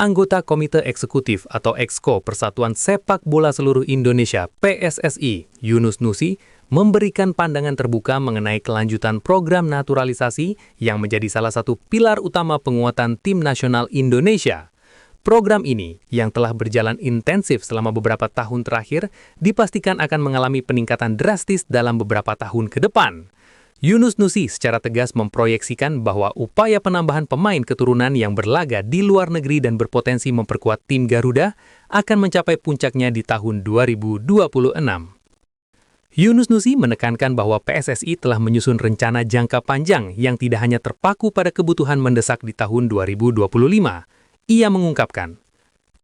anggota Komite Eksekutif atau Exco Persatuan Sepak Bola Seluruh Indonesia (PSSI), Yunus Nusi, memberikan pandangan terbuka mengenai kelanjutan program naturalisasi yang menjadi salah satu pilar utama penguatan tim nasional Indonesia. Program ini, yang telah berjalan intensif selama beberapa tahun terakhir, dipastikan akan mengalami peningkatan drastis dalam beberapa tahun ke depan. Yunus Nusi secara tegas memproyeksikan bahwa upaya penambahan pemain keturunan yang berlaga di luar negeri dan berpotensi memperkuat tim Garuda akan mencapai puncaknya di tahun 2026. Yunus Nusi menekankan bahwa PSSI telah menyusun rencana jangka panjang yang tidak hanya terpaku pada kebutuhan mendesak di tahun 2025. Ia mengungkapkan,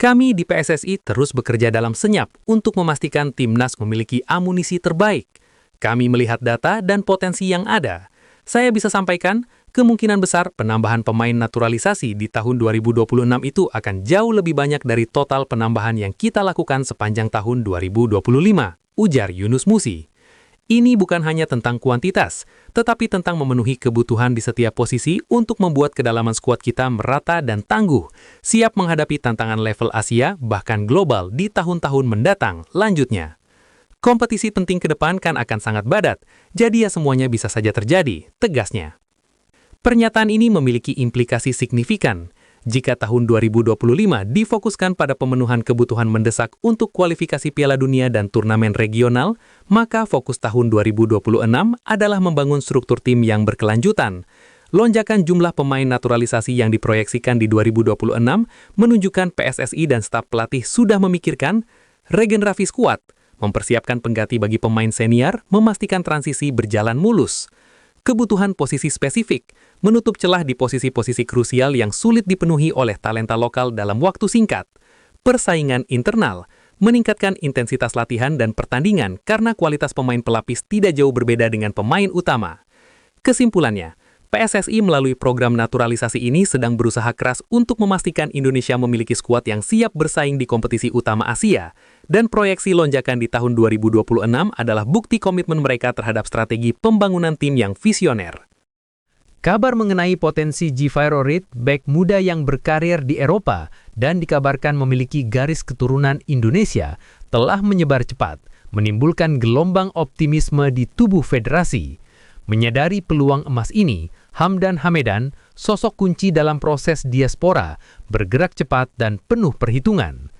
"Kami di PSSI terus bekerja dalam senyap untuk memastikan timnas memiliki amunisi terbaik. Kami melihat data dan potensi yang ada. Saya bisa sampaikan, kemungkinan besar penambahan pemain naturalisasi di tahun 2026 itu akan jauh lebih banyak dari total penambahan yang kita lakukan sepanjang tahun 2025, ujar Yunus Nusi. Ini bukan hanya tentang kuantitas, tetapi tentang memenuhi kebutuhan di setiap posisi untuk membuat kedalaman skuad kita merata dan tangguh, siap menghadapi tantangan level Asia bahkan global di tahun-tahun mendatang, lanjutnya. Kompetisi penting ke depan kan akan sangat padat, jadi ya semuanya bisa saja terjadi, tegasnya. Pernyataan ini memiliki implikasi signifikan. Jika tahun 2025 difokuskan pada pemenuhan kebutuhan mendesak untuk kualifikasi Piala Dunia dan turnamen regional, maka fokus tahun 2026 adalah membangun struktur tim yang berkelanjutan. Lonjakan jumlah pemain naturalisasi yang diproyeksikan di 2026 menunjukkan PSSI dan staf pelatih sudah memikirkan regenerasi skuad, mempersiapkan pengganti bagi pemain senior, memastikan transisi berjalan mulus. Kebutuhan posisi spesifik, menutup celah di posisi-posisi krusial yang sulit dipenuhi oleh talenta lokal dalam waktu singkat. Persaingan internal, meningkatkan intensitas latihan dan pertandingan karena kualitas pemain pelapis tidak jauh berbeda dengan pemain utama. Kesimpulannya, PSSI melalui program naturalisasi ini sedang berusaha keras untuk memastikan Indonesia memiliki skuad yang siap bersaing di kompetisi utama Asia, dan proyeksi lonjakan di tahun 2026 adalah bukti komitmen mereka terhadap strategi pembangunan tim yang visioner. Kabar mengenai potensi Gvairo Reed, bek muda yang berkarir di Eropa dan dikabarkan memiliki garis keturunan Indonesia, telah menyebar cepat, menimbulkan gelombang optimisme di tubuh federasi. Menyadari peluang emas ini, Hamdan Hamedan, sosok kunci dalam proses diaspora, bergerak cepat dan penuh perhitungan.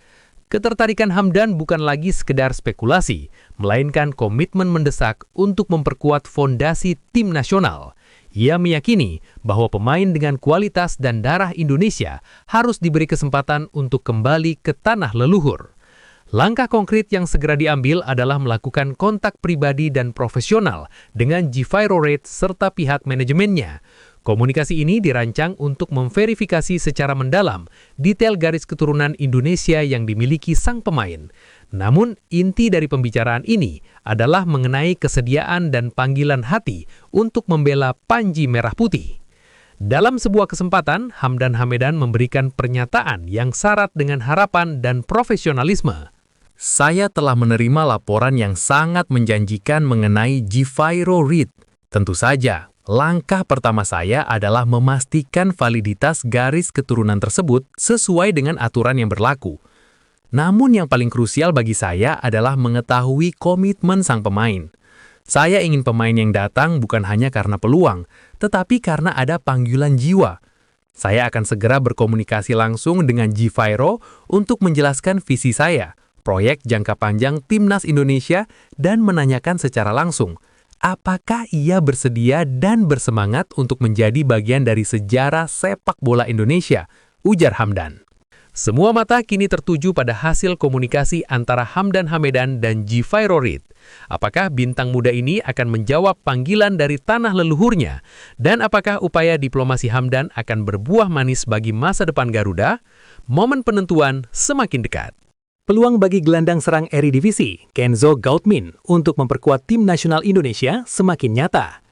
Ketertarikan Hamdan bukan lagi sekedar spekulasi, melainkan komitmen mendesak untuk memperkuat fondasi tim nasional. Ia meyakini bahwa pemain dengan kualitas dan darah Indonesia harus diberi kesempatan untuk kembali ke tanah leluhur. Langkah konkret yang segera diambil adalah melakukan kontak pribadi dan profesional dengan Gvairo Reed serta pihak manajemennya. Komunikasi ini dirancang untuk memverifikasi secara mendalam detail garis keturunan Indonesia yang dimiliki sang pemain. Namun, inti dari pembicaraan ini adalah mengenai kesediaan dan panggilan hati untuk membela Panji Merah Putih. Dalam sebuah kesempatan, Hamdan Hamedan memberikan pernyataan yang syarat dengan harapan dan profesionalisme. "Saya telah menerima laporan yang sangat menjanjikan mengenai Gvairo Reed. Tentu saja, langkah pertama saya adalah memastikan validitas garis keturunan tersebut sesuai dengan aturan yang berlaku. Namun yang paling krusial bagi saya adalah mengetahui komitmen sang pemain. Saya ingin pemain yang datang bukan hanya karena peluang, tetapi karena ada panggilan jiwa. Saya akan segera berkomunikasi langsung dengan Gvairo untuk menjelaskan visi saya, proyek jangka panjang Timnas Indonesia, dan menanyakan secara langsung, apakah ia bersedia dan bersemangat untuk menjadi bagian dari sejarah sepak bola Indonesia, ujar Hamdan. Semua mata kini tertuju pada hasil komunikasi antara Hamdan Hamedan dan Gvairo Reed. Apakah bintang muda ini akan menjawab panggilan dari tanah leluhurnya? Dan apakah upaya diplomasi Hamdan akan berbuah manis bagi masa depan Garuda? Momen penentuan semakin dekat. Peluang bagi gelandang serang Eredivisie, Kenzo Goutmin, untuk memperkuat tim nasional Indonesia semakin nyata.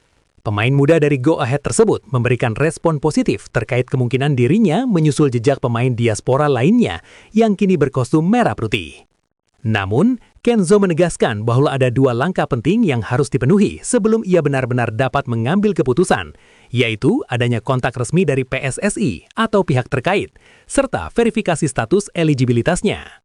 Pemain muda dari Go Ahead tersebut memberikan respon positif terkait kemungkinan dirinya menyusul jejak pemain diaspora lainnya yang kini berkostum merah putih. Namun, Kenzo menegaskan bahwa ada dua langkah penting yang harus dipenuhi sebelum ia benar-benar dapat mengambil keputusan, yaitu adanya kontak resmi dari PSSI atau pihak terkait, serta verifikasi status eligibilitasnya.